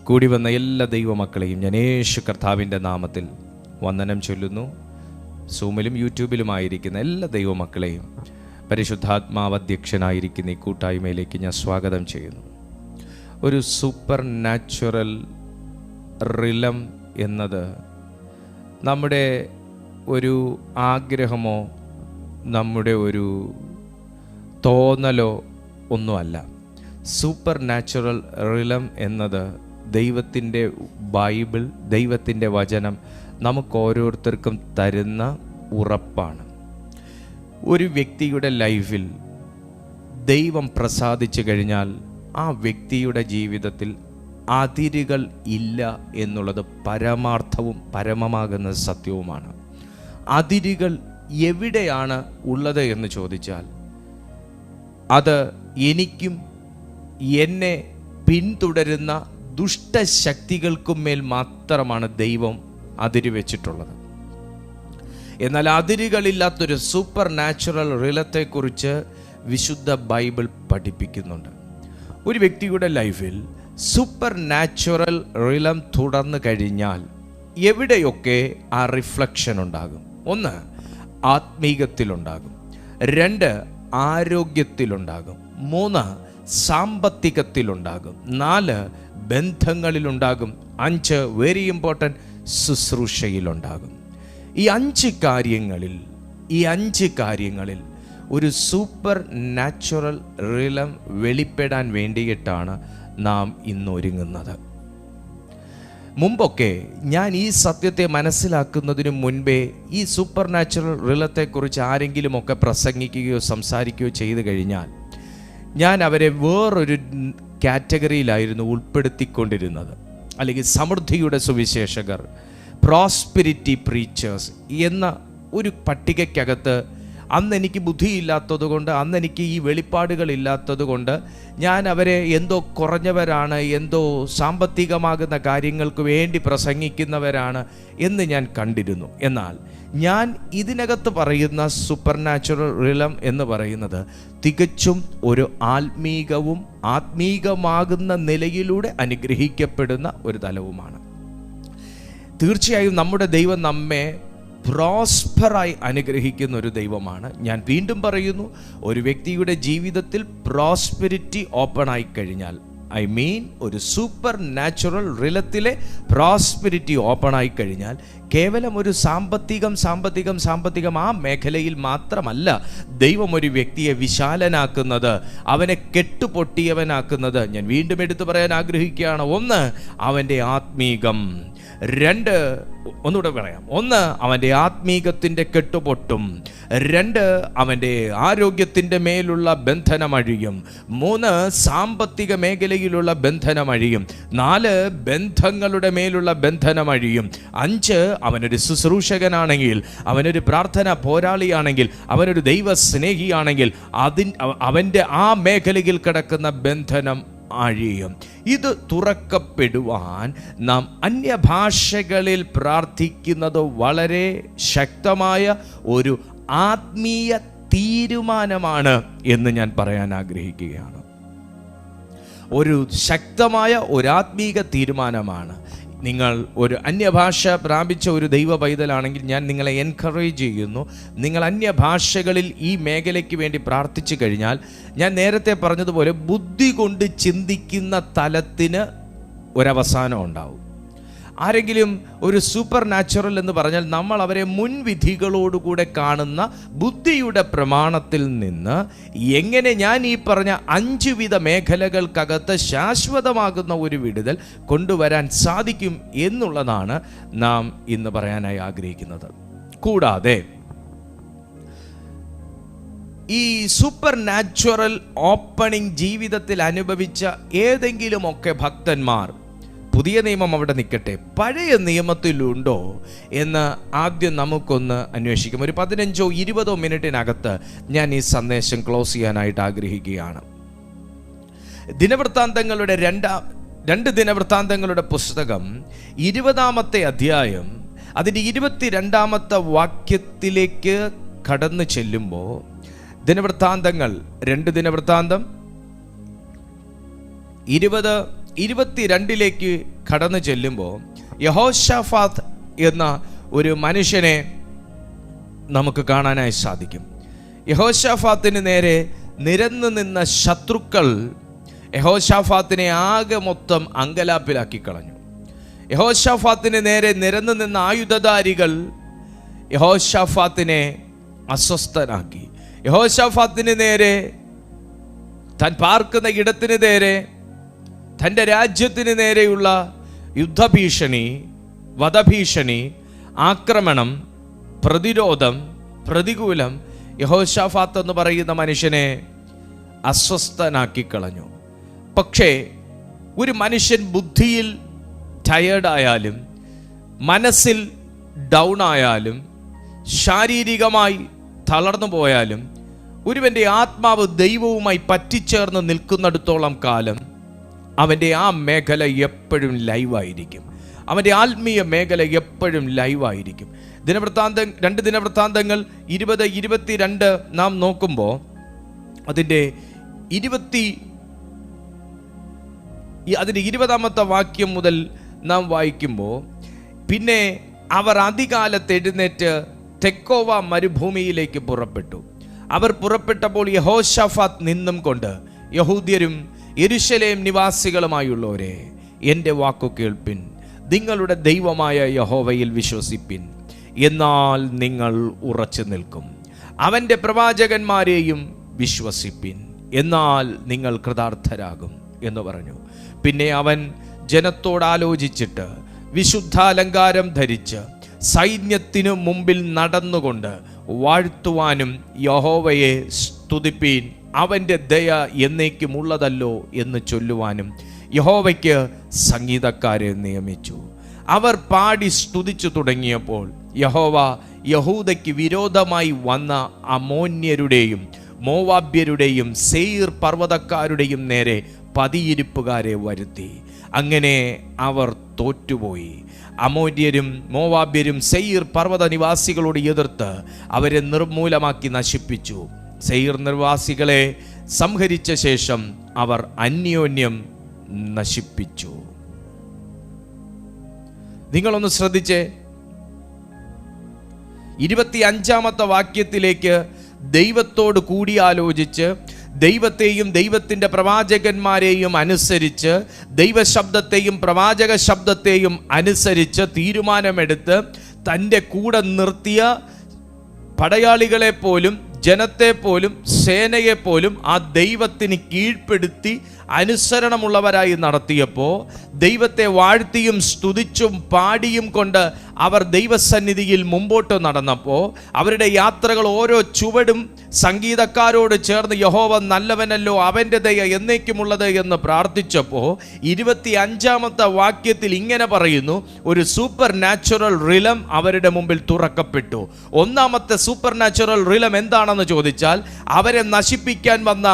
കൂടി വന്ന എല്ലാ ദൈവമക്കളെയും ഞാൻ യേശു കർത്താവിൻ്റെ നാമത്തിൽ വന്ദനം ചൊല്ലുന്നു. സൂമിലും യൂട്യൂബിലുമായിരിക്കുന്ന എല്ലാ ദൈവമക്കളെയും പരിശുദ്ധാത്മാവ് അധ്യക്ഷനായിരിക്കുന്ന ഈ കൂട്ടായ്മയിലേക്ക് ഞാൻ സ്വാഗതം ചെയ്യുന്നു. ഒരു സൂപ്പർ നാച്ചുറൽ റിലം എന്നത് നമ്മുടെ ഒരു ആഗ്രഹമോ നമ്മുടെ ഒരു തോന്നലോ ഒന്നുമല്ല. സൂപ്പർ നാച്ചുറൽ റിലം എന്നത് ദൈവത്തിൻ്റെ ബൈബിൾ, ദൈവത്തിൻ്റെ വചനം നമുക്ക് ഓരോരുത്തർക്കും തരുന്ന ഉറപ്പാണ്. ഒരു വ്യക്തിയുടെ ലൈഫിൽ ദൈവം പ്രസാദിച്ചു കഴിഞ്ഞാൽ ആ വ്യക്തിയുടെ ജീവിതത്തിൽ അതിരുകൾ ഇല്ല എന്നുള്ളത് പരമാർത്ഥവും പരമമാകുന്ന സത്യവുമാണ്. അതിരുകൾ എവിടെയാണ് ഉള്ളത് എന്ന് ചോദിച്ചാൽ അത് എനിക്കും എന്നെ പിന്തുടരുന്ന ദുഷ്ടശക്തികൾക്കും മേൽ മാത്രമാണ് ദൈവം അതിര് വെച്ചിട്ടുള്ളത്. എന്നാൽ അതിരുകളില്ലാത്തൊരു സൂപ്പർ നാച്ചുറൽ റിലത്തെക്കുറിച്ച് വിശുദ്ധ ബൈബിൾ പഠിപ്പിക്കുന്നുണ്ട്. ഒരു വ്യക്തിയുടെ ലൈഫിൽ സൂപ്പർ നാച്ചുറൽ റിലം തുടർന്നു കഴിഞ്ഞാൽ എവിടെയൊക്കെ ആ റിഫ്ലക്ഷൻ ഉണ്ടാകും. ഒന്ന്, ആത്മീകത്തിലുണ്ടാകും. രണ്ട്, ആരോഗ്യത്തിലുണ്ടാകും. മൂന്ന്, സാമ്പത്തികത്തിലുണ്ടാകും. നാല്, ബന്ധങ്ങളിലുണ്ടാകും. അഞ്ച്, വെരി ഇമ്പോർട്ടൻറ്റ്, ശുശ്രൂഷയിലുണ്ടാകും. ഈ അഞ്ച് കാര്യങ്ങളിൽ ഒരു സൂപ്പർ നാച്ചുറൽ റിലം വെളിപ്പെടാൻ വേണ്ടിയിട്ടാണ് നാം ഇന്ന് ഒരുങ്ങുന്നത്. മുമ്പൊക്കെ ഞാൻ ഈ സത്യത്തെ മനസ്സിലാക്കുന്നതിന് മുൻപേ ഈ സൂപ്പർ നാച്ചുറൽ റിലത്തെക്കുറിച്ച് ആരെങ്കിലുമൊക്കെ പ്രസംഗിക്കുകയോ സംസാരിക്കുകയോ ചെയ്തു കഴിഞ്ഞാൽ ഞാൻ അവരെ വേറൊരു കാറ്റഗറിയിലായിരുന്നു ഉൾപ്പെടുത്തിക്കൊണ്ടിരുന്നത്. അല്ലെങ്കിൽ സമൃദ്ധിയുടെ സുവിശേഷകർ, പ്രോസ്പിരിറ്റി പ്രീച്ചേഴ്സ് എന്ന ഒരു പട്ടികയ്ക്കകത്ത് അന്ന് എനിക്ക് ബുദ്ധിയില്ലാത്തത് കൊണ്ട്, അന്ന് എനിക്ക് ഈ വെളിപ്പാടുകളില്ലാത്തത് കൊണ്ട് ഞാൻ അവരെ എന്തോ കുറഞ്ഞവരാണ്, എന്തോ സാമ്പത്തികമാകുന്ന കാര്യങ്ങൾക്ക് വേണ്ടി പ്രസംഗിക്കുന്നവരാണ് എന്ന് ഞാൻ കണ്ടിരുന്നു. എന്നാൽ ഞാൻ ഇതിനകത്ത് പറയുന്ന സൂപ്പർ നാച്ചുറൽ റിലം എന്ന് പറയുന്നത് തികച്ചും ഒരു ആത്മീകമാകുന്ന നിലയിലൂടെ അനുഗ്രഹിക്കപ്പെടുന്ന ഒരു തലവുമാണ്. തീർച്ചയായും നമ്മുടെ ദൈവം നമ്മെ പ്രോസ്പറായി അനുഗ്രഹിക്കുന്ന ഒരു ദൈവമാണ്. ഞാൻ വീണ്ടും പറയുന്നു, ഒരു വ്യക്തിയുടെ ജീവിതത്തിൽ പ്രോസ്പെരിറ്റി ഓപ്പൺ ആയി കഴിഞ്ഞാൽ, ഒരു സൂപ്പർ നാച്ചുറൽ റിലത്തിലെ പ്രോസ്പെരിറ്റി ഓപ്പൺ ആയി കഴിഞ്ഞാൽ കേവലം ഒരു സാമ്പത്തികം ആ മേഖലയിൽ മാത്രമല്ല ദൈവം ഒരു വ്യക്തിയെ വിശാലനാക്കുന്നത്, അവനെ കെട്ടുപൊട്ടിയവനാക്കുന്നത്. ഞാൻ വീണ്ടും എടുത്തു പറയാൻ ആഗ്രഹിക്കുകയാണ്. ഒന്ന്, അവൻ്റെ ആത്മീകം. രണ്ട്, ഒന്നുകൂടെ പറയാം. ഒന്ന്, അവൻ്റെ ആത്മീകത്തിൻ്റെ കെട്ടുപൊട്ടും. രണ്ട്, അവൻ്റെ ആരോഗ്യത്തിൻ്റെ മേലുള്ള ബന്ധനമഴിയും. മൂന്ന്, സാമ്പത്തിക മേഖലയിലുള്ള ബന്ധനമഴിയും. നാല്, ബന്ധങ്ങളുടെ മേലുള്ള ബന്ധനമഴിയും. അഞ്ച്, അവനൊരു ശുശ്രൂഷകനാണെങ്കിൽ, അവനൊരു പ്രാർത്ഥന പോരാളിയാണെങ്കിൽ, അവനൊരു ദൈവ സ്നേഹിയാണെങ്കിൽ അവൻ്റെ ആ മേഖലയിൽ കിടക്കുന്ന ബന്ധനം അഴിയും. ഇത് തുറക്കപ്പെടുവാൻ നാം അന്യഭാഷകളിൽ പ്രാർത്ഥിക്കുന്നത് വളരെ ശക്തമായ ഒരു ആത്മീയ തീരുമാനമാണ് എന്ന് ഞാൻ പറയാൻ ആഗ്രഹിക്കുകയാണ്. ഒരു ശക്തമായ ഒരു ആത്മീക തീരുമാനമാണ്. നിങ്ങൾ ഒരു അന്യഭാഷ പ്രാപിച്ച ഒരു ദൈവ പൈതലാണെങ്കിൽ ഞാൻ നിങ്ങളെ എൻകറേജ് ചെയ്യുന്നു. നിങ്ങൾ അന്യഭാഷകളിൽ ഈ മേഖലയ്ക്ക് വേണ്ടി പ്രാർത്ഥിച്ചു കഴിഞ്ഞാൽ, ഞാൻ നേരത്തെ പറഞ്ഞതുപോലെ ബുദ്ധി കൊണ്ട് ചിന്തിക്കുന്ന തലത്തിന് ഒരവസാനം ഉണ്ടാവും. ആരെങ്കിലും ഒരു സൂപ്പർ നാച്ചുറൽ എന്ന് പറഞ്ഞാൽ നമ്മൾ അവരെ മുൻവിധികളോടുകൂടെ കാണുന്ന ബുദ്ധിയുടെ പ്രമാണത്തിൽ നിന്ന് എങ്ങനെ ഞാൻ ഈ പറഞ്ഞ 5 വിധ മേഖലകൾക്കകത്ത് ശാശ്വതമാകുന്ന ഒരു വിടുതൽ കൊണ്ടുവരാൻ സാധിക്കും എന്നുള്ളതാണ് നാം ഇന്ന് പറയാനായി ആഗ്രഹിക്കുന്നത്. കൂടാതെ ഈ സൂപ്പർ നാച്ചുറൽ ഓപ്പണിംഗ് ജീവിതത്തിൽ അനുഭവിച്ച ഏതെങ്കിലുമൊക്കെ ഭക്തന്മാർ, പുതിയ നിയമം അവിടെ നിൽക്കട്ടെ, പഴയ നിയമത്തിലുണ്ടോ എന്ന് ആദ്യം നമുക്കൊന്ന് അന്വേഷിക്കും. ഒരു 15-20 മിനിറ്റിനകത്ത് ഞാൻ ഈ സന്ദേശം ക്ലോസ് ചെയ്യാനായിട്ട് ആഗ്രഹിക്കുകയാണ്. ദിനവൃത്താന്തങ്ങളുടെ രണ്ട് ദിനവൃത്താന്തങ്ങളുടെ പുസ്തകം 20-ാമത്തെ അധ്യായം അതിൻ്റെ 22-ാമത്തെ വാക്യത്തിലേക്ക് കടന്നു ചെല്ലുമ്പോൾ, ദിനവൃത്താന്തങ്ങൾ 2 ദിനവൃത്താന്തം 20 22 കടന്നു ചെല്ലുമ്പോൾ യഹോശാഫാത്ത് എന്ന ഒരു മനുഷ്യനെ നമുക്ക് കാണാനായി സാധിക്കും. യഹോശാഫാത്തിന് നേരെ നിരന്നു നിന്ന ശത്രുക്കൾ യഹോശാഫാത്തിനെ ആകെ മൊത്തം അങ്കലാപ്പിലാക്കി കളഞ്ഞു. യഹോശാഫാത്തിന് നേരെ നിരന്നു നിന്ന ആയുധധാരികൾ യഹോശാഫാത്തിനെ അസ്വസ്ഥനാക്കി. യഹോശാഫാത്തിന് നേരെ, താൻ പാർക്കുന്ന ഇടത്തിന് നേരെ, തൻ്റെ രാജ്യത്തിന് നേരെയുള്ള യുദ്ധഭീഷണി, വധഭീഷണി, ആക്രമണം, പ്രതിരോധം, പ്രതികൂലം യഹോശാഫാത്ത് എന്ന് പറയുന്ന മനുഷ്യനെ അസ്വസ്ഥനാക്കി കളഞ്ഞു. പക്ഷേ ഒരു മനുഷ്യൻ ബുദ്ധിയിൽ ടയേർഡായാലും, മനസ്സിൽ ഡൗൺ ആയാലും, ശാരീരികമായി തളർന്നു പോയാലും, ഒരുവൻ്റെ ആത്മാവ് ദൈവവുമായി പറ്റിച്ചേർന്ന് നിൽക്കുന്നിടത്തോളം കാലം അവൻ്റെ ആ മേഖല എപ്പോഴും ലൈവായിരിക്കും. അവൻ്റെ ആത്മീയ മേഖല എപ്പോഴും ലൈവായിരിക്കും. രണ്ട് ദിനവൃത്താന്തങ്ങൾ 20-22 നാം നോക്കുമ്പോൾ അതിൻ്റെ 20-ാമത്തെ വാക്യം മുതൽ നാം വായിക്കുമ്പോൾ, പിന്നെ അവർ അതികാലത്ത് എഴുന്നേറ്റ് തെക്കോവ മരുഭൂമിയിലേക്ക് പുറപ്പെട്ടു. അവർ പുറപ്പെട്ടപ്പോൾ യഹോശാഫാത്ത് നിന്നും കൊണ്ട്, യഹൂദ്യരും യെരൂശലേം നിവാസികളുമായുള്ളവരെ, എൻ്റെ വാക്കു കേൾപ്പിൻ, നിങ്ങളുടെ ദൈവമായ യഹോവയിൽ വിശ്വസിപ്പിൻ, എന്നാൽ നിങ്ങൾ ഉറച്ചു നിൽക്കും. അവൻ്റെ പ്രവാചകന്മാരെയും വിശ്വസിപ്പിൻ, എന്നാൽ നിങ്ങൾ കൃതാർത്ഥരാകും എന്ന് പറഞ്ഞു. പിന്നെ അവൻ ജനത്തോടാലോചിച്ചിട്ട് വിശുദ്ധാലങ്കാരം ധരിച്ച് സൈന്യത്തിനു മുമ്പിൽ നടന്നുകൊണ്ട് വാഴ്ത്തുവാനും യഹോവയെ സ്തുതിപ്പീൻ, അവൻ്റെ ദയ എന്നേക്കുമുള്ളതല്ലോ എന്ന് ചൊല്ലുവാനും യഹോവയ്ക്ക് സംഗീതക്കാരെ നിയമിച്ചു. അവർ പാടി സ്തുതിച്ചു തുടങ്ങിയപ്പോൾ യഹോവ യഹൂദയ്ക്ക് വിരോധമായി വന്ന അമോന്യരുടെയും മോവാബ്യരുടെയും സെയീർ പർവ്വതക്കാരുടെയും നേരെ പതിയിരിപ്പുകാരെ വരുത്തി. അങ്ങനെ അവർ തോറ്റുപോയി. അമോര്യരും മോവാബ്യരും സെയീർ പർവ്വത നിവാസികളോട് എതിർത്ത് അവരെ നിർമൂലമാക്കി നശിപ്പിച്ചു. സെയീർ നിവാസികളെ സംഹരിച്ച ശേഷം അവർ അന്യോന്യം നശിപ്പിച്ചു. നിങ്ങളൊന്ന് ശ്രദ്ധിച്ചേ, 25-ാമത്തെ വാക്യത്തിലേക്ക് ദൈവത്തോട് കൂടിയാലോചിച്ച്, ദൈവത്തെയും ദൈവത്തിൻ്റെ പ്രവാചകന്മാരെയും അനുസരിച്ച്, ദൈവശബ്ദത്തെയും പ്രവാചക ശബ്ദത്തെയും അനുസരിച്ച് തീരുമാനമെടുത്ത് തൻ്റെ കൂടെ നിർത്തിയ പടയാളികളെ പോലും, ജനത്തെ പോലും, സേനയെ പോലും ആ ദൈവത്തിന് കീഴ്പ്പെടുത്തി അനുസരണമുള്ളവരായി നടത്തിയപ്പോൾ, ദൈവത്തെ വാഴ്ത്തിയും സ്തുതിച്ചും പാടിയും കൊണ്ട് അവർ ദൈവസന്നിധിയിൽ മുമ്പോട്ട് നടന്നപ്പോൾ, അവരുടെ യാത്രകൾ ഓരോ ചുവടും സംഗീതക്കാരോട് ചേർന്ന് യഹോവ നല്ലവനല്ലോ, അവൻ്റെ ദയ എന്നേക്കുമുള്ളത് എന്ന് പ്രാർത്ഥിച്ചപ്പോൾ 25-ാമത്തെ വാക്യത്തിൽ ഇങ്ങനെ പറയുന്നു, ഒരു സൂപ്പർ നാച്ചുറൽ റിലം അവരുടെ മുമ്പിൽ തുറക്കപ്പെട്ടു. ഒന്നാമത്തെ സൂപ്പർ നാച്ചുറൽ റിലം എന്താണെന്ന് ചോദിച്ചാൽ, അവരെ നശിപ്പിക്കാൻ വന്ന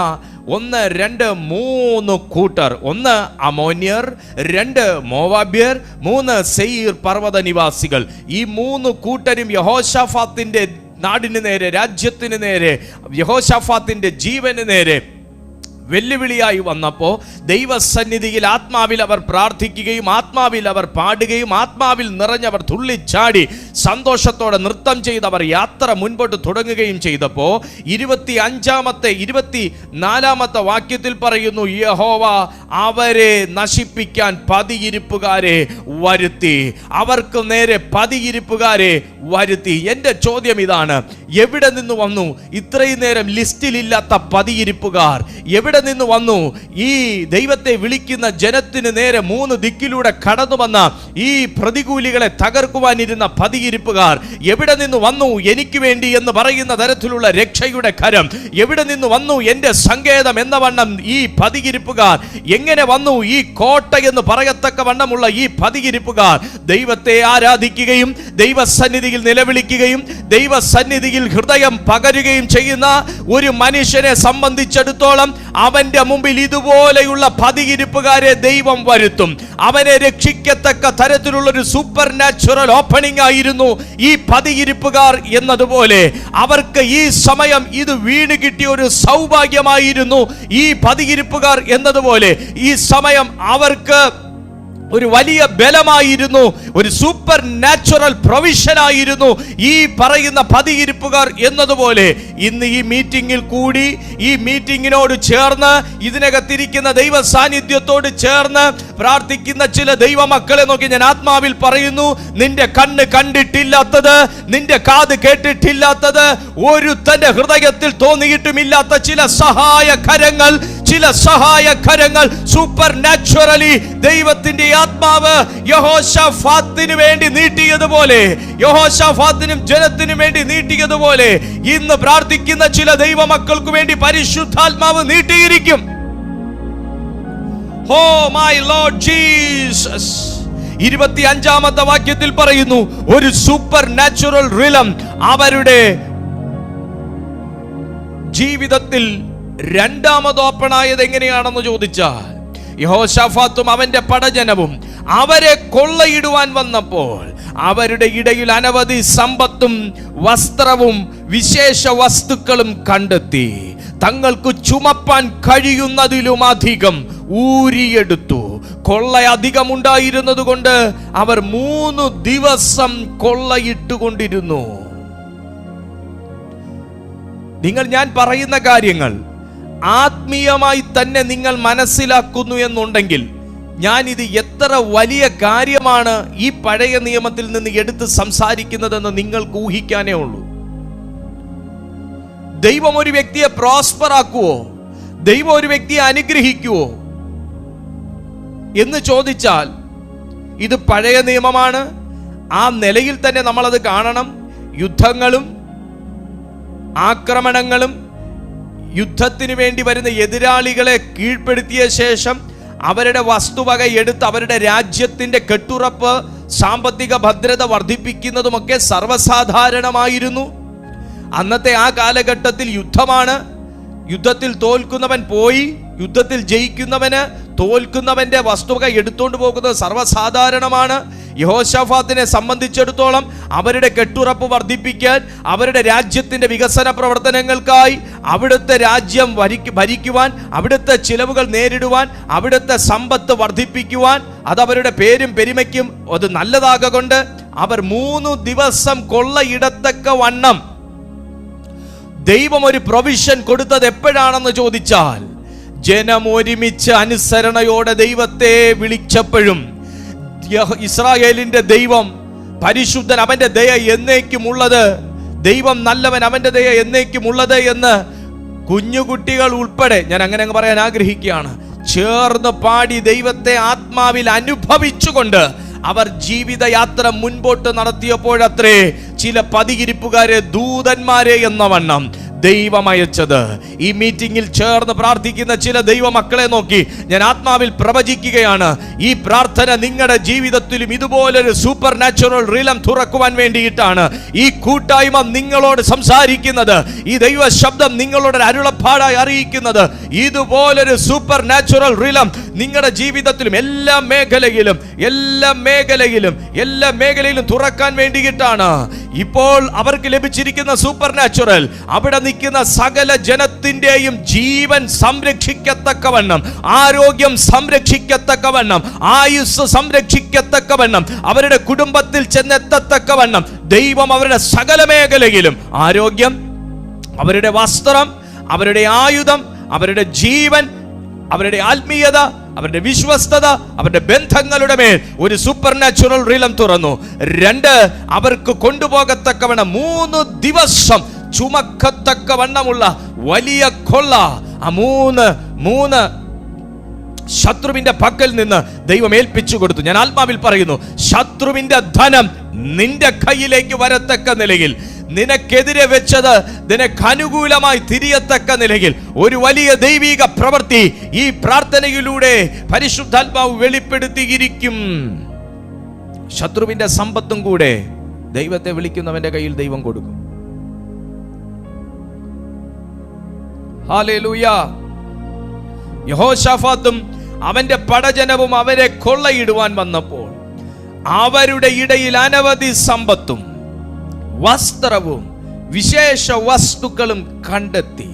1, 2, 3 കൂട്ടർ. 1 അമോന്യർ, 2 മോവാബ്യർ, 3 സെയീർ പർവ്വത നിവാസികൾ. ഈ 3 കൂട്ടരും യഹോശാഫാത്തിന്റെ നാടിന് നേരെ, രാജ്യത്തിന് നേരെ, യഹോശാഫാത്തിന്റെ ജീവന് നേരെ വെല്ലുവിളിയായി വന്നപ്പോൾ ദൈവസന്നിധിയിൽ ആത്മാവിൽ അവർ പ്രാർത്ഥിക്കുകയും ആത്മാവിൽ അവർ പാടുകയും ആത്മാവിൽ നിറഞ്ഞവർ തുള്ളിച്ചാടി സന്തോഷത്തോടെ നൃത്തം ചെയ്തവർ യാത്ര മുൻപോട്ട് തുടങ്ങുകയും ചെയ്തപ്പോൾ 24-ാമത്തെ വാക്യത്തിൽ പറയുന്നു, യഹോവ അവരെ നശിപ്പിക്കാൻ പതിയിരിപ്പുകാരെ വരുത്തി. അവർക്ക് നേരെ പതിയിരിപ്പുകാരെ വരുത്തി. എൻ്റെ ചോദ്യം ഇതാണ്, എവിടെ നിന്ന് വന്നു ഇത്രയും നേരം ലിസ്റ്റിലില്ലാത്ത പതിയിരിപ്പുകാർ? എവിടെ നിന്ന് വന്നു ഈ ദൈവത്തെ വിളിക്കുന്ന ജനത്തിന് നേരെ 3 ദിക്കിലൂടെ കടന്നു വന്ന ഈ പ്രതികൂലികളെ തകർക്കുവാനിരുന്ന പതിയിരിപ്പുകാർ? എവിടെ നിന്ന് വന്നു എനിക്ക് വേണ്ടി എന്ന് പറയുന്ന തരത്തിലുള്ള രക്ഷയുടെ കരം? എവിടെ നിന്ന് വന്നു എൻ്റെ സങ്കേതം എന്ന വണ്ണം ഈ പതിയിരിപ്പുകാർ? എങ്ങനെ വന്നു ഈ കോട്ട എന്ന് പറയത്തക്ക വണ്ണമുള്ള ഈ പതിയിരിപ്പുകാർ? ദൈവത്തെ ആരാധിക്കുകയും ദൈവസന്നിധിയിൽ നിലവിളിക്കുകയും ദൈവസന്നിധിയിൽ ഹൃദയം പകരുകയും ചെയ്യുന്ന ഒരു മനുഷ്യനെ സംബന്ധിച്ചിടത്തോളം അവന്റെ മുമ്പിൽ ഇതുപോലെയുള്ള പതിയിരിപ്പുകാരെ ദൈവം വരുത്തും. അവനെ രക്ഷിക്കത്തക്ക തരത്തിലുള്ള ഒരു സൂപ്പർ നാച്ചുറൽ ഓപ്പണിംഗ് ആയിരുന്നു ഈ പതിയിരിപ്പുകാർ എന്നതുപോലെ അവർക്ക് ഈ സമയം ഇത് വീണ് കിട്ടിയ ഒരു സൗഭാഗ്യമായിരുന്നു. ഈ പതിയിരിപ്പുകാർ എന്നതുപോലെ ഈ സമയം അവർക്ക് ഒരു വലിയ ബലമായിരുന്നു, ഒരു സൂപ്പർ നാച്ചുറൽ പ്രൊവിഷൻ ആയിരുന്നു ഈ പറയുന്ന പതിയിരിപ്പുകാർ എന്നതുപോലെ. ഇന്ന് ഈ മീറ്റിംഗിൽ കൂടി, ഈ മീറ്റിംഗിനോട് ചേർന്ന്, ഇതിനകത്തിരിക്കുന്ന ദൈവ സാന്നിധ്യത്തോട് ചേർന്ന് പ്രാർത്ഥിക്കുന്ന ചില ദൈവമക്കളെ നോക്കി ഞാൻ ആത്മാവിൽ പറയുന്നു, നിന്റെ കണ്ണ് കണ്ടിട്ടില്ലാത്തത്, നിന്റെ കാത് കേട്ടിട്ടില്ലാത്തത്, ഒരു തന്റെ ഹൃദയത്തിൽ തോന്നിയിട്ടുമില്ലാത്ത ചില സഹായകരങ്ങൾ സൂപ്പർ നാച്ചുറലി ദൈവത്തിന്റെ ആത്മാവ് യഹോശാഫാത്തിന് വേണ്ടി നീട്ടിയതുപോലെ, യഹോശാഫാത്തിനും ജനത്തിനും വേണ്ടി നീട്ടിയതുപോലെ ഇന്ന് പ്രാർത്ഥിക്കുന്ന ചില ദൈവമക്കൾക്ക് വേണ്ടി പരിശുദ്ധാത്മാവ് നീട്ടിയിരിക്കും. Oh my lord Jesus. 25-ാമത്തെ വാക്യത്തിൽ പറയുന്നു, ഒരു സൂപ്പർ നാച്ചുറൽ റിലം അവരുടെ ജീവിതത്തിൽ രണ്ടാമത് ഓപ്പൺ ആയത് എങ്ങനെയാണെന്ന് ചോദിച്ചാൽ, യഹോശാഫാത്തും അവന്റെ പടജനവും അവരെ കൊള്ളയിടുവാൻ വന്നപ്പോൾ അവരുടെ ഇടയിൽ അനവധി സമ്പത്തും വസ്ത്രവും വിശേഷ വസ്തുക്കളും കണ്ടെത്തി. തങ്ങൾക്ക് ചുമപ്പാൻ കഴിയുന്നതിലും അധികം ഊരിയെടുത്തു. കൊള്ള അധികം ഉണ്ടായിരുന്നത് കൊണ്ട് അവർ 3 ദിവസം കൊള്ളയിട്ടുകൊണ്ടിരുന്നു. ഞാൻ പറയുന്ന കാര്യങ്ങൾ ആത്മീയമായി തന്നെ നിങ്ങൾ മനസ്സിലാക്കുന്നു എന്നുണ്ടെങ്കിൽ, ഞാനിത് എത്ര വലിയ കാര്യമാണ് ഈ പഴയ നിയമത്തിൽ നിന്ന് എടുത്ത് സംസാരിക്കുന്നതെന്ന് നിങ്ങൾക്ക് ഊഹിക്കാനേ ഉള്ളൂ. ദൈവം ഒരു വ്യക്തിയെ പ്രോസ്പർ ആക്കുവോ, ദൈവം ഒരു വ്യക്തിയെ അനുഗ്രഹിക്കുവോ എന്ന് ചോദിച്ചാൽ ഇത് പഴയ നിയമമാണ്. ആ നിലയിൽ തന്നെ നമ്മളത് കാണണം. യുദ്ധങ്ങളും ആക്രമണങ്ങളും, യുദ്ധത്തിന് വേണ്ടി വരുന്ന എതിരാളികളെ കീഴ്പ്പെടുത്തിയ ശേഷം അവരുടെ വസ്തുവക എടുത്ത് അവരുടെ രാജ്യത്തിന്റെ കെട്ടുറപ്പ്, സാമ്പത്തിക ഭദ്രത വർദ്ധിപ്പിക്കുന്നതുമൊക്കെ സർവ്വസാധാരണമായിരുന്നു. അന്നത്തെ ആ കാലഘട്ടത്തിൽ യുദ്ധമാണ്. യുദ്ധത്തിൽ തോൽക്കുന്നവൻ പോയി, യുദ്ധത്തിൽ ജയിക്കുന്നവന് തോൽക്കുന്നവന്റെ വസ്തുവക എടുത്തുകൊണ്ട് പോകുന്നത് സർവ്വസാധാരണമാണ്. യഹോശാഫാത്തിനെ സംബന്ധിച്ചിടത്തോളം അവരുടെ കെട്ടുറപ്പ് വർദ്ധിപ്പിക്കാൻ, അവരുടെ രാജ്യത്തിന്റെ വികസന പ്രവർത്തനങ്ങൾക്കായി, അവിടുത്തെ രാജ്യം ഭരിക്കുവാൻ, അവിടുത്തെ ചിലവുകൾ നേരിടുവാൻ, അവിടുത്തെ സമ്പത്ത് വർദ്ധിപ്പിക്കുവാൻ, അത് അവരുടെ പേരും പെരുമയ്ക്കും അത് നല്ലതാകൊണ്ട് അവർ 3 ദിവസം കൊള്ളയിടത്തക്ക വണ്ണം ദൈവം ഒരു പ്രൊവിഷൻ കൊടുത്തത് എപ്പോഴാണെന്ന് ചോദിച്ചാൽ, ജനം ഒരുമിച്ച് അനുസരണയോടെ ദൈവത്തെ വിളിച്ചപ്പോഴും, ഇസ്രായേലിന്റെ ദൈവം പരിശുദ്ധൻ, അവന്റെ ദയ എന്നേക്കുമുള്ളത്, ദൈവം നല്ലവൻ, അവന്റെ ദയ എന്നേക്കുമുള്ളത് എന്ന് കുഞ്ഞുകുട്ടികൾ ഉൾപ്പെടെ, ഞാൻ അങ്ങനെ പറയാൻ ആഗ്രഹിക്കുകയാണ്, ചേർന്ന് പാടി ദൈവത്തെ ആത്മാവിൽ അനുഭവിച്ചുകൊണ്ട് അവർ ജീവിതയാത്ര മുൻപോട്ട് നടത്തിയപ്പോഴത്രേ ചില പതിയിരിപ്പുകാരെ, ദൂതന്മാരെ എന്ന വണ്ണം ദൈവം അയച്ചത്. ഈ മീറ്റിംഗിൽ ചേർന്ന് പ്രാർത്ഥിക്കുന്ന ചില ദൈവമക്കളെ നോക്കി ഞാൻ ആത്മാവിൽ പ്രവചിക്കുകയാണ്. ഈ പ്രാർത്ഥന നിങ്ങളുടെ ജീവിതത്തിലും ഇതുപോലൊരു സൂപ്പർ നാച്ചുറൽ റിലം തുറക്കുവാൻ വേണ്ടിയിട്ടാണ് ഈ കൂട്ടായ്മ നിങ്ങളോട് സംസാരിക്കുന്നത്. ഈ ദൈവ ശബ്ദം നിങ്ങളോട് അരുളപ്പാടായി അറിയിക്കുന്നത്. ഇതുപോലൊരു സൂപ്പർ നാച്ചുറൽ റിലം നിങ്ങളുടെ ജീവിതത്തിലും എല്ലാ മേഖലയിലും തുറക്കാൻ വേണ്ടിയിട്ടാണ്. ഇപ്പോൾ അവർക്ക് ലഭിച്ചിരിക്കുന്ന സൂപ്പർ നാച്ചുറൽ അവിടെ നിൽക്കുന്ന സകല ജനത്തിന്റെയും ജീവൻ സംരക്ഷിക്കത്തക്കവണ്ണം, ആരോഗ്യം സംരക്ഷിക്കത്തക്കവണ്ണം, ആയുസ് സംരക്ഷിക്കത്തക്കവണ്ണം, അവരുടെ കുടുംബത്തിൽ ചെന്നെത്തത്തക്കവണ്ണം ദൈവം അവരുടെ സകല മേഖലയിലും ആരോഗ്യം, അവരുടെ വസ്ത്രം, അവരുടെ ആയുധം, അവരുടെ ജീവൻ, അവരുടെ ആത്മീയത, അവരുടെ വിശ്വസ്തത, അവരുടെ ബന്ധങ്ങളുടെ മേൽ ഒരു സൂപ്പർ നാച്ചുറൽ റിലം തുറന്നു. 2, അവർക്ക് കൊണ്ടുപോകത്തക്കവണ്ണം 3 ദിവസം ചുമക്കത്തക്കവണ്ണമുള്ള വലിയ കൊള്ള. ആ 3 ശത്രുവിന്റെ പക്കൽ നിന്ന് ദൈവം ഏൽപ്പിച്ചു കൊടുത്തു. ഞാൻ ആത്മാവിൽ പറയുന്നു, ശത്രുവിന്റെ ധനം നിന്റെ കയ്യിലേക്ക് വരത്തക്ക നിലയിൽ, നിനക്കെതിരെ വെച്ചത് നിനക്ക് അനുകൂലമായി തിരിയത്തക്ക നിലയിൽ ഒരു വലിയ ദൈവിക പ്രവൃത്തി ഈ പ്രാർത്ഥനയിലൂടെ പരിശുദ്ധാത്മാവ് വെളിപ്പെടുത്തിയിരിക്കും. ശത്രുവിന്റെ സമ്പത്തും കൂടെ ദൈവത്തെ വിളിക്കുന്നവന്റെ കയ്യിൽ ദൈവം കൊടുക്കും. ഹല്ലേലൂയ. യഹോശാഫാത്തും അവന്റെ പടജനവും അവരെ കൊള്ളയിടുവാൻ വന്നപ്പോൾ അവരുടെ ഇടയിൽ അനവധി സമ്പത്തും വസ്ത്രവും വിശേഷ വസ്തുക്കളും കണ്ടെത്തി.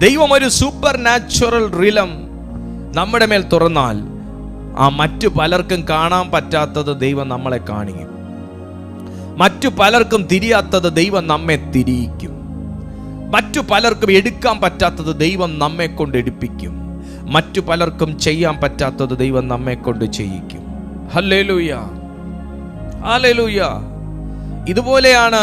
ദൈവം ഒരു സൂപ്പർ നാച്ചുറൽ റിലം നമ്മുടെ മേൽ തുറന്നാൽ ആ മറ്റു പലർക്കും കാണാൻ പറ്റാത്തത് ദൈവം നമ്മളെ കാണിക്കും. മറ്റു പലർക്കും തിരിയാത്തത് ദൈവം നമ്മെ തിരിയിക്കും. മറ്റു പലർക്കും എടുക്കാൻ പറ്റാത്തത് ദൈവം നമ്മെ കൊണ്ട് എടുപ്പിക്കും. മറ്റു പലർക്കും ചെയ്യാൻ പറ്റാത്തത് ദൈവം നമ്മെ കൊണ്ട് ചെയ്യിക്കും. Hallelujah, hallelujah. ഇതുപോലെയാണ്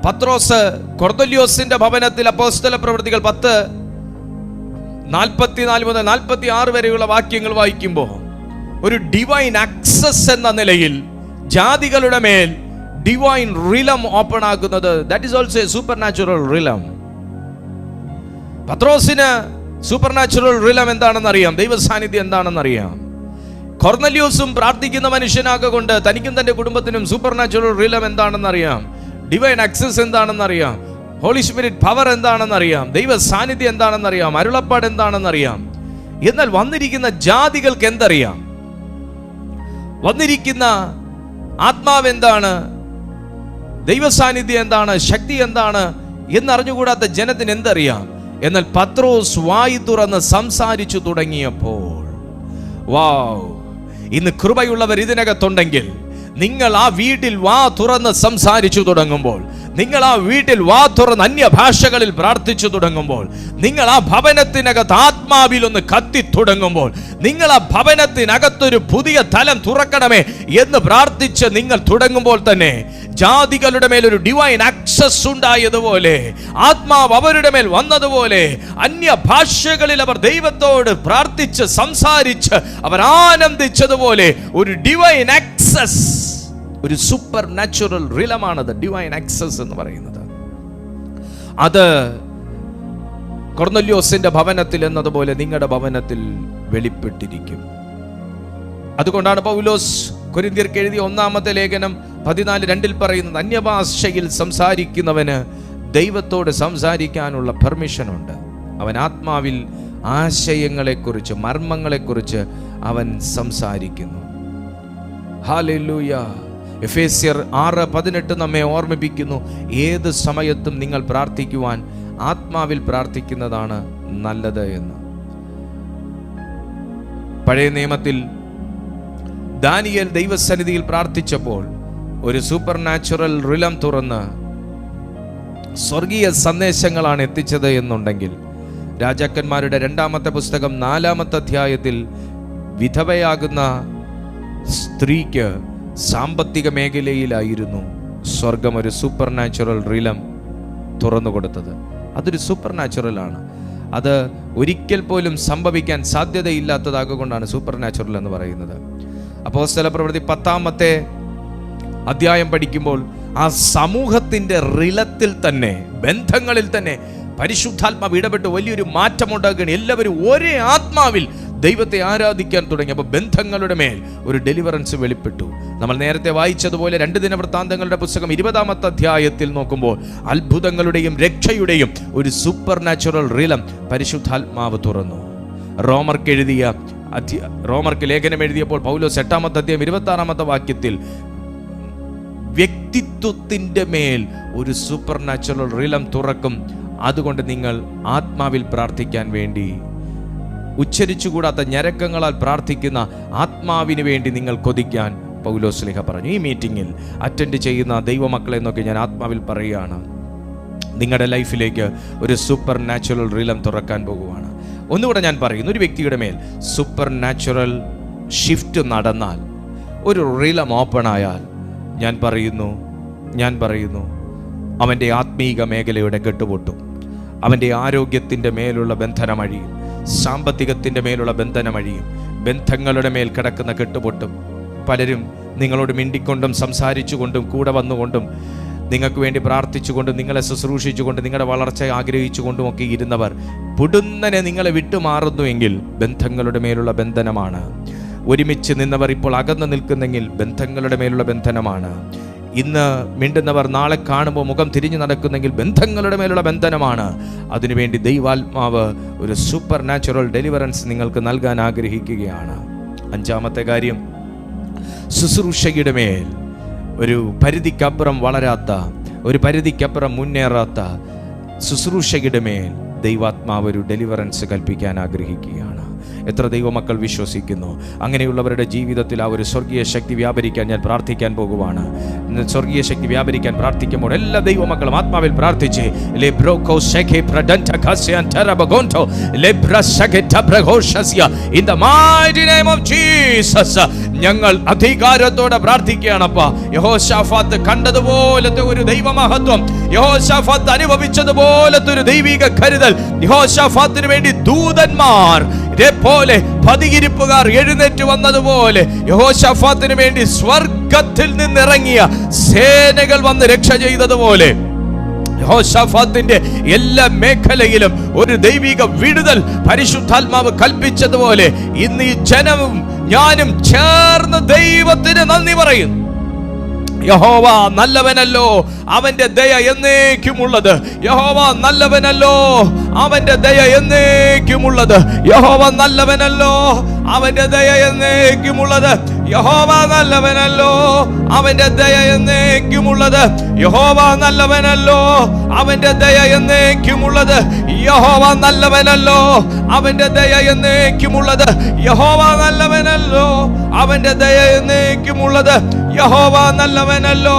പത്രോസ് കൊർന്നല്യോസിന്റെ ഭവനത്തിൽ അപ്പോസ്തല പ്രവൃത്തികൾ 10:44 മുതൽ 46 വരെയുള്ള വാക്യങ്ങൾ വായിക്കുമ്പോൾ ഒരു ഡിവൈൻ ആക്സസ് എന്ന നിലയിൽ ജാതികളുടെ മേൽ ഡിവൈൻ റിലം ഓപ്പൺ ആകുന്നത്, that is also A super natural റിലം. പത്രോസിന് സൂപ്പർ നാച്ചുറൽ റിലം എന്താണെന്ന് അറിയാം, ദൈവ സാന്നിധ്യം എന്താണെന്ന് അറിയാം. കൊർന്നല്യോസും പ്രാർത്ഥിക്കുന്ന മനുഷ്യനാകൊണ്ട് തനിക്കും തന്റെ കുടുംബത്തിനും സൂപ്പർ നാച്ചുറൽ റിലം എന്താണെന്ന് അറിയാം, ഡിവൈൻ ആക്സസ് എന്താണെന്ന് അറിയാം, ഹോളി സ്പിരിറ്റ് പവർ എന്താണെന്ന് അറിയാം, ദൈവ സാന്നിധ്യം എന്താണെന്ന് അറിയാം, അരുളപ്പാട് എന്താണെന്ന് അറിയാം. എന്നാൽ വന്നിരിക്കുന്ന ജാതികൾക്ക് എന്തറിയാം? വന്നിരിക്കുന്ന ആത്മാവ് എന്താണ്, ദൈവ സാന്നിധ്യം എന്താണ്, ശക്തി എന്താണ് എന്നറിഞ്ഞുകൂടാത്ത ജനത്തിന് എന്തറിയാം? എന്നാൽ പത്രോസ് വായി തുറന്ന് സംസാരിച്ചു തുടങ്ങിയപ്പോൾ, വാവ്, ഇന്ന് കൃപയുള്ളവർ ഇതിനകത്തുണ്ടെങ്കിൽ നിങ്ങൾ ആ വീട്ടിൽ വാ തുറന്ന് സംസാരിച്ചു തുടങ്ങുമ്പോൾ, നിങ്ങൾ ആ വീട്ടിൽ വാ തുറന്ന് അന്യഭാഷകളിൽ പ്രാർത്ഥിച്ചു തുടങ്ങുമ്പോൾ, നിങ്ങൾ ആ ഭവനത്തിനകത്ത് ആത്മാവിൽ ഒന്ന് കത്തി തുടങ്ങുമ്പോൾ, നിങ്ങൾ ആ ഭവനത്തിനകത്തൊരു പുതിയ തലം തുറക്കണമേ എന്ന് പ്രാർത്ഥിച്ച് നിങ്ങൾ തുടങ്ങുമ്പോൾ തന്നെ ജാതികളുടെ മേൽ ഒരു ഡിവൈൻ ആക്സസ് ഉണ്ടായതുപോലെ, ആത്മാവ് അവരുടെ മേൽ വന്നതുപോലെ, അന്യഭാഷകളിൽ അവർ ദൈവത്തോട് പ്രാർത്ഥിച്ച് സംസാരിച്ച് അവർ ആനന്ദിച്ചതുപോലെ ഒരു ഡിവൈൻ ആക്സസ്, ഒരു സൂപ്പർ നാച്ചുറൽ റിലമാണത് ഡിവൈൻ ആക്സസ് എന്ന് പറയുന്നത്. അത് കൊർന്നല്യോസിന്റെ ഭവനത്തിൽ എന്നതുപോലെ നിങ്ങളുടെ ഭവനത്തിൽ വെളിപ്പെട്ടിരിക്കും. അതുകൊണ്ടാണ് പൗലോസ് കൊരിന്ത്യർക്ക് എഴുതിയ 1-ാമത്തെ ലേഖനം 14:2 പറയുന്നത്, അന്യഭാഷയിൽ സംസാരിക്കുന്നവന് ദൈവത്തോട് സംസാരിക്കാനുള്ള പെർമിഷൻ ഉണ്ട്. അവൻ ആത്മാവിൽ ആശയങ്ങളെക്കുറിച്ച്, മർമ്മങ്ങളെക്കുറിച്ച് അവൻ സംസാരിക്കുന്നു. ഹല്ലേലൂയ. എഫേസ്യർ 6:18 നമ്മെ ഓർമ്മിപ്പിക്കുന്നു, ഏത് സമയത്തും നിങ്ങൾ പ്രാർത്ഥിക്കുവാൻ ആത്മാവിൽ പ്രാർത്ഥിക്കുന്നതാണ് നല്ലത് എന്ന്. പഴയ നിയമത്തിൽ ദാനിയേൽ ദൈവസന്നിധിയിൽ പ്രാർത്ഥിച്ചപ്പോൾ ഒരു സൂപ്പർ നാച്ചുറൽ റിലം തുറന്ന് സ്വർഗീയ സന്ദേശങ്ങളാണ് എത്തിച്ചത് എന്നുണ്ടെങ്കിൽ, രാജാക്കന്മാരുടെ 2-ാമത്തെ പുസ്തകം 4-ാമത്തെ അധ്യായത്തിൽ വിധവയാകുന്ന സ്ത്രീക്ക് സാമ്പത്തിക മേഖലയിലായിരുന്നു സ്വർഗം ഒരു സൂപ്പർ നാച്ചുറൽ റിലം തുറന്നു കൊടുത്തത്. അതൊരു സൂപ്പർ നാച്ചുറൽ ആണ്. അത് ഒരിക്കൽ പോലും സംഭവിക്കാൻ സാധ്യതയില്ലാത്തതാകൊണ്ടാണ് സൂപ്പർ നാച്ചുറൽ എന്ന് പറയുന്നത്. അപ്പോസ്തല പ്രവൃത്തി 10-ാമത്തെ അധ്യായം പഠിക്കുമ്പോൾ ആ സമൂഹത്തിന്റെ റിലത്തിൽ തന്നെ, ബന്ധങ്ങളിൽ തന്നെ പരിശുദ്ധാത്മാവ് ഇടപെട്ട് വലിയൊരു മാറ്റമുണ്ടാകുകയാണ്. എല്ലാവരും ഒരേ ആത്മാവിൽ ദൈവത്തെ ആരാധിക്കാൻ തുടങ്ങി. അപ്പോൾ ബന്ധങ്ങളുടെ മേൽ ഒരു ഡെലിവറൻസ് വെളിപ്പെട്ടു. നമ്മൾ നേരത്തെ വായിച്ചതുപോലെ 2 ദിനവൃത്താന്തങ്ങളുടെ പുസ്തകം 20-ാമത്തെ അധ്യായത്തിൽ നോക്കുമ്പോൾ അത്ഭുതങ്ങളുടെയും രക്ഷയുടെയും ഒരു സൂപ്പർ നാച്ചുറൽ റിലം പരിശുദ്ധാത്മാവ് തുറന്നു. റോമർക്ക് ലേഖനം എഴുതിയപ്പോൾ പൗലോസ് 8-ാമത്തെ അധ്യായം 26-ാമത്തെ വാക്യത്തിൽ വ്യക്തിത്വത്തിന്റെ മേൽ ഒരു സൂപ്പർ നാച്ചുറൽ റിലം തുറക്കും. അതുകൊണ്ട് നിങ്ങൾ ആത്മാവിൽ പ്രാർത്ഥിക്കാൻ വേണ്ടി, ഉച്ചരിച്ചുകൂടാത്ത ഞരക്കങ്ങളാൽ പ്രാർത്ഥിക്കുന്ന ആത്മാവിന് വേണ്ടി നിങ്ങൾ കൊതിക്കാൻ പൗലോസ് ശ്ലീഹ പറഞ്ഞു. ഈ മീറ്റിങ്ങിൽ അറ്റൻഡ് ചെയ്യുന്ന ദൈവമക്കളെ നോക്കി ഞാൻ ആത്മാവിൽ പറയുകയാണ്, നിങ്ങളുടെ ലൈഫിലേക്ക് ഒരു സൂപ്പർ നാച്ചുറൽ റിലം തുറക്കാൻ പോകുവാണ്. ഒന്നുകൂടെ ഞാൻ പറയുന്നു, ഒരു വ്യക്തിയുടെ മേൽ സൂപ്പർ നാച്ചുറൽ ഷിഫ്റ്റ് നടന്നാൽ, ഒരു റിലം ഓപ്പൺ ആയാൽ, ഞാൻ പറയുന്നു അവൻ്റെ ആത്മീക മേഖലയുടെ കെട്ടുപൊട്ടും. അവൻ്റെ ആരോഗ്യത്തിൻ്റെ മേലുള്ള ബന്ധനമഴിയും, സാമ്പത്തികത്തിൻ്റെ മേലുള്ള ബന്ധനമഴിയും, ബന്ധങ്ങളുടെ മേൽ കിടക്കുന്ന കെട്ടുപൊട്ടും. പലരും നിങ്ങളോട് മിണ്ടിക്കൊണ്ടും സംസാരിച്ചുകൊണ്ടും കൂടെ വന്നുകൊണ്ടും നിങ്ങൾക്ക് വേണ്ടി പ്രാർത്ഥിച്ചുകൊണ്ടും നിങ്ങളെ ശുശ്രൂഷിച്ചുകൊണ്ട് നിങ്ങളുടെ വളർച്ച ആഗ്രഹിച്ചുകൊണ്ടും ഒക്കെ ഇരുന്നവർ പുടുന്നനെ നിങ്ങളെ വിട്ടുമാറുന്നുവെങ്കിൽ ബന്ധങ്ങളുടെ മേലുള്ള ബന്ധനമാണ്. ഒരുമിച്ച് നിന്നവർ ഇപ്പോൾ അകന്നു നിൽക്കുന്നെങ്കിൽ ബന്ധങ്ങളുടെ മേലുള്ള ബന്ധനമാണ്. ഇന്ന് മിണ്ടുന്നവർ നാളെ കാണുമ്പോൾ മുഖം തിരിഞ്ഞു നടക്കുന്നെങ്കിൽ ബന്ധങ്ങളുടെ മേലുള്ള ബന്ധനമാണ്. അതിനുവേണ്ടി ദൈവാത്മാവ് ഒരു സൂപ്പർ നാച്ചുറൽ ഡെലിവറൻസ് നിങ്ങൾക്ക് നൽകാൻ ആഗ്രഹിക്കുകയാണ്. 5-ാമത്തെ കാര്യം, ശുശ്രൂഷയുടെ മേൽ ഒരു പരിധിക്കപ്പുറം വളരാത്ത, ഒരു പരിധിക്കപ്പുറം മുന്നേറാത്ത ശുശ്രൂഷയുടെ മേൽ ദൈവാത്മാവ് ഒരു ഡെലിവറൻസ് കൽപ്പിക്കാൻ ആഗ്രഹിക്കുകയാണ്. എത്ര ദൈവമക്കൾ വിശ്വസിക്കുന്നു? അങ്ങനെയുള്ളവരുടെ ജീവിതത്തിൽ ആ ഒരു സ്വർഗീയ ശക്തി വ്യാപരിക്കാൻ ഞാൻ പ്രാർത്ഥിക്കാൻ പോകുവാണ്. സ്വർഗീയ ശക്തി വ്യാപരിക്കാൻ പ്രാർത്ഥിക്കുമ്പോൾ എല്ലാ ദൈവമക്കളും ആത്മാവിൽ പ്രാർത്ഥിച്ച് ഞങ്ങൾ അധികാരത്തോടെ പ്രാർത്ഥിക്കുകയാണപ്പാ. യഹോശാഫാത്ത് കണ്ടതുപോലത്തെ ഒരു ദൈവമഹത്വം, യഹോശാഫാത്ത് അനുഭവിച്ചതുപോലത്തെ ഒരു ദൈവിക കരുതൽ, യഹോശാഫാത്തിന് വേണ്ടി ദൂതന്മാർ പോലെ പതിയിരിപ്പുകാർ എഴുന്നേറ്റ് വന്നതുപോലെ യഹോശാഫാത്തിന് വേണ്ടി സ്വർഗത്തിൽ നിന്നിറങ്ങിയ സേനകൾ വന്ന് രക്ഷ ചെയ്തതുപോലെ യഹോശാഫാത്തിന്റെ എല്ലാ മേഖലയിലും ഒരു ദൈവിക വിടുതൽ പരിശുദ്ധാത്മാവ് കൽപ്പിച്ചതുപോലെ ഇന്ന് ഈ ജനവും ഞാനും ചേർന്ന് ദൈവത്തിന് നന്ദി പറയുന്നു. യഹോവ നല്ലവനല്ലോ, അവന്റെ ദയ എന്നേക്കുമുള്ളത്. യഹോവ നല്ലവനല്ലോ, അവന്റെ ദയ എന്നേക്കുമുള്ളത്. യഹോവ നല്ലവനല്ലോ, അവന്റെ ദയ എന്നേക്കുമുള്ളത്. യഹോവ നല്ലവനല്ലോ, അവന്റെ ദയ എന്നേക്കുമുള്ളത്. യഹോവ നല്ലവനല്ലോ, അവന്റെ ദയ എന്നേക്കുമുള്ളത്. യഹോവ നല്ലവനല്ലോ, അവന്റെ ദയ എന്നേക്കുമുള്ളത്. യഹോവ നല്ലവനല്ലോ, അവന്റെ ദയ എന്നേക്കുമുള്ളത്. യഹോവ നല്ലവനല്ലോ,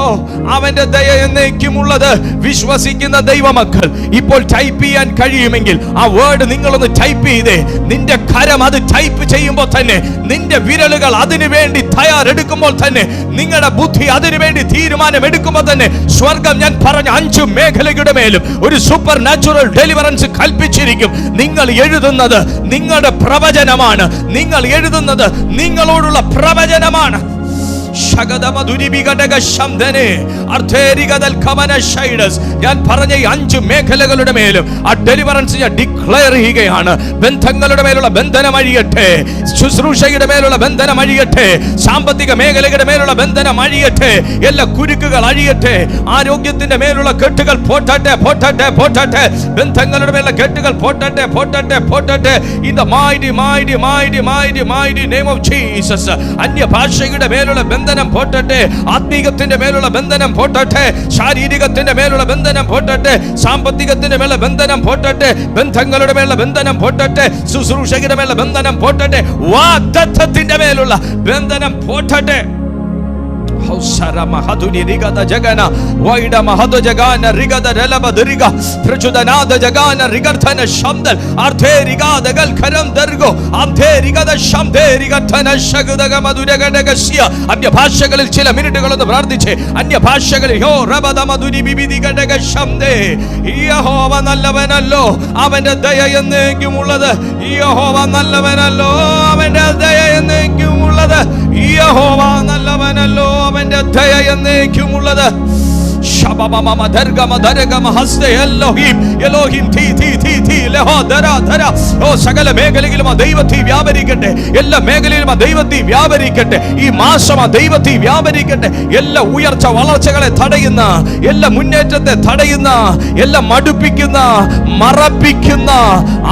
അവന്റെ ദയ എന്നേക്കുമുള്ളത്. വിശ്വസിക്കുന്ന ദൈവമക്കൾ ഇപ്പോൾ ടൈപ്പ് ചെയ്യാൻ കഴിയുമെങ്കിൽ ആ വേർഡ് നിങ്ങളൊന്ന് ടൈപ്പ് ചെയ്തേ. നിന്റെ കരം അത് ടൈപ്പ് ചെയ്യുമ്പോൾ തന്നെ, നിന്റെ വിരലുകൾ അതിനു വേണ്ടി തയ്യാറെടുക്കുമ്പോൾ തന്നെ, നിങ്ങളുടെ ബുദ്ധി അതിനു വേണ്ടി തീരുമാനം എടുക്കുമ്പോൾ തന്നെ സ്വർഗം ഞാൻ പറഞ്ഞ 5 മേഖലയുടെ മേലും ഒരു സൂപ്പർ നാച്ചുറൽ ഡെലിവറൻസ് കൽപ്പിച്ചിരിക്കും. നിങ്ങൾ എഴുതുന്നത് നിങ്ങളുടെ പ്രവചനമാണ്. നിങ്ങൾ എഴുതുന്നത് നിങ്ങളോടുള്ള പ്രവചനമാണ്. ഞാൻ പറഞ്ഞ ഈ 5 മേഖലകളുടെ മേലും ആ ഡെലിവറൻസ് ഞാൻ ഡിക്ലെയർ ചെയ്യുകയാണ്. ബന്ധങ്ങളുടെ മേലുള്ള ബന്ധനം അഴിയട്ടെ, ശുശ്രൂഷയുടെ മേലുള്ള ബന്ധനം അഴിയട്ടെ, സാമ്പത്തിക മേഖലയുടെ മേലുള്ള ബന്ധനം അഴിയട്ടെ, എല്ലാ കുരുക്കുകൾ അഴിയട്ടെ, ആരോഗ്യത്തിന്റെ മേലുള്ള കെട്ടുകൾ പോട്ടട്ടെ, പോട്ടട്ടെ, പോട്ടട്ടെ, ബന്ധങ്ങളുടെ മേലുള്ള കെട്ടുകൾ പോട്ടട്ടെ, പോട്ടട്ടെ, പോട്ടട്ടെ. In the mighty, mighty, mighty, mighty, mighty name of Jesus. അന്യഭാഷയുടെ മേലുള്ള ബന്ധനം പോട്ടട്ടെ, ആത്മീകത്തിന്റെ മേലുള്ള ബന്ധനം പോട്ടട്ടെ, ശാരീരികത്തിന്റെ മേലുള്ള ബന്ധനം പോട്ടട്ടെ, സാമ്പത്തികത്തിന്റെ മേലുള്ള ബന്ധനം പോട്ടട്ടെ, ബന്ധങ്ങളുടെ മേലുള്ള ബന്ധനം പോട്ടട്ടെ, ശുശ്രൂഷകരുടെ മേലുള്ള ബന്ധനം പോട്ടട്ടെ, വാഗ്ദത്തത്തിന്റെ മേലുള്ള ബന്ധനം പോട്ടട്ടെ. Hausara mahaduni rigada jagana waida mahado jagana rigada relaba diriga prachudanada jagana rigarthana shamdal arthe rigada gal kharam dargo amthe rigada shamde rigarthana shagudaga maduragadaga sia अन्य ഭാഷകളിൽ ചില മിനിറ്റുകൾ ഒന്ന് പ്രാർത്ഥിച്ചേ. അന്യ ഭാഷകളിൽ യോ റബദ മധുരി ബിബിദിഗടക ശംദേ. യഹോവ നല്ലവനല്ലോ, അവന്റെ ദയ എന്നേക്കുമുള്ളത്. യഹോവ നല്ലവനല്ലോ, അവന്റെ ദയ എന്നേക്കുമുള്ളത്. യഹോവ നല്ലവനല്ലോ, അവന്റെ ദയ എന്നേക്കുമുള്ളത്. സകല മേഖലയിലും ദൈവത്തിൽ വ്യാപരിക്കട്ടെ, എല്ലാ മേഖലയിലും ദൈവത്തിൽ വ്യാപരിക്കട്ടെ. ഈ മാസം ദൈവത്തിൽ വ്യാപരിക്കട്ടെ. എല്ലാ ഉയർച്ച വളർച്ചകളെ തടയുന്ന, എല്ലാ മുന്നേറ്റത്തെ തടയുന്ന, എല്ലാ മടുപ്പിക്കുന്ന, മറപ്പിക്കുന്ന,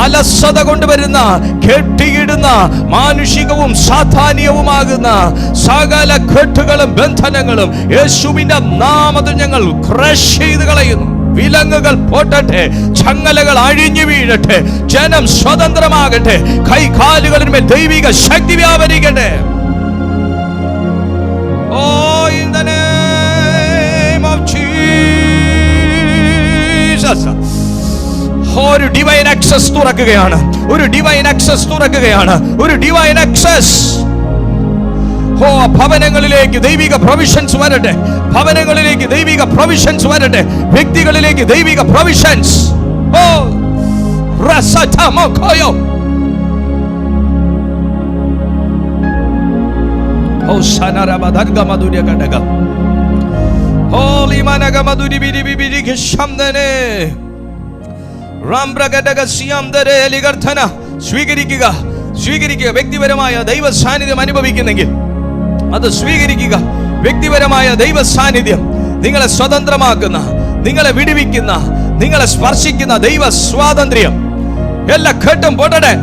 അലസത കൊണ്ടുവരുന്ന, കെട്ടിയിടുന്ന, മാനുഷികവും സാധാന്യവുമാകുന്ന സകല കെട്ടുകളും ബന്ധനങ്ങളും യേശുവിന്റെ നാമത്തിൽ ഞങ്ങൾ ക്രഷ് ചെയ്ത് കളയുന്നു. വിലങ്ങുകൾ പോട്ടട്ടെ, ചങ്ങലകൾ അഴിഞ്ഞു വീഴട്ടെ, ജനം സ്വതന്ത്രമാകട്ടെ, കൈകാലുകളിന്മേൽ ദൈവിക ശക്തി വ്യാപരിക്കട്ടെ. Oh, in the name of Jesus. ഒരു ഡിവൈൻ ആക്സസ് തുറക്കുകയാണ്, ഒരു ഡിവൈൻ ആക്സസ് തുറക്കുകയാണ്, ഒരു ഡിവൈൻ ആക്സസ്. ഓ, ഭവനങ്ങളിലേക്ക് ദൈവിക പ്രൊവിഷൻസ് വരട്ടെ, ഭവനങ്ങളിലേക്ക് ദൈവിക പ്രൊവിഷൻസ് വരട്ടെ, വ്യക്തികളിലേക്ക് ദൈവിക പ്രൊവിഷൻസ്. ഓ റസതമോകയോ ഓ സനരബദർഗമദുര്യകടക ഹോലി മനഗമദുരിബിരിബിരി ഖശംദനെ റാംബ്രഗടക സിയാംദരെ എലിഗർധന. സ്വീകരിക്കുക, സ്വീകരിക്കുക. വ്യക്തിപരമായ ദൈവ സാന്നിധ്യം അനുഭവിക്കുന്നെങ്കിൽ അത് സ്വീകരിക്കുക. വ്യക്തിപരമായ ദൈവ സാന്നിധ്യം നിങ്ങളെ സ്വതന്ത്രമാക്കുന്ന, നിങ്ങളെ വിടുവിക്കുന്ന, നിങ്ങളെ സ്പർശിക്കുന്ന ദൈവ സ്വാതന്ത്ര്യം എല്ലാ ഘട്ടം പൊടടെ.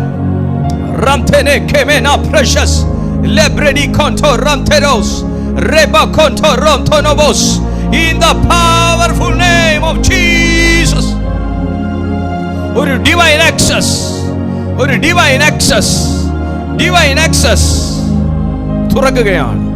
In the powerful name of Jesus. ഒരു ഡിവൈൻ ആക്സസ്, ഒരു ഡിവൈൻ ആക്സസ് തുറക്കുകയാണ്.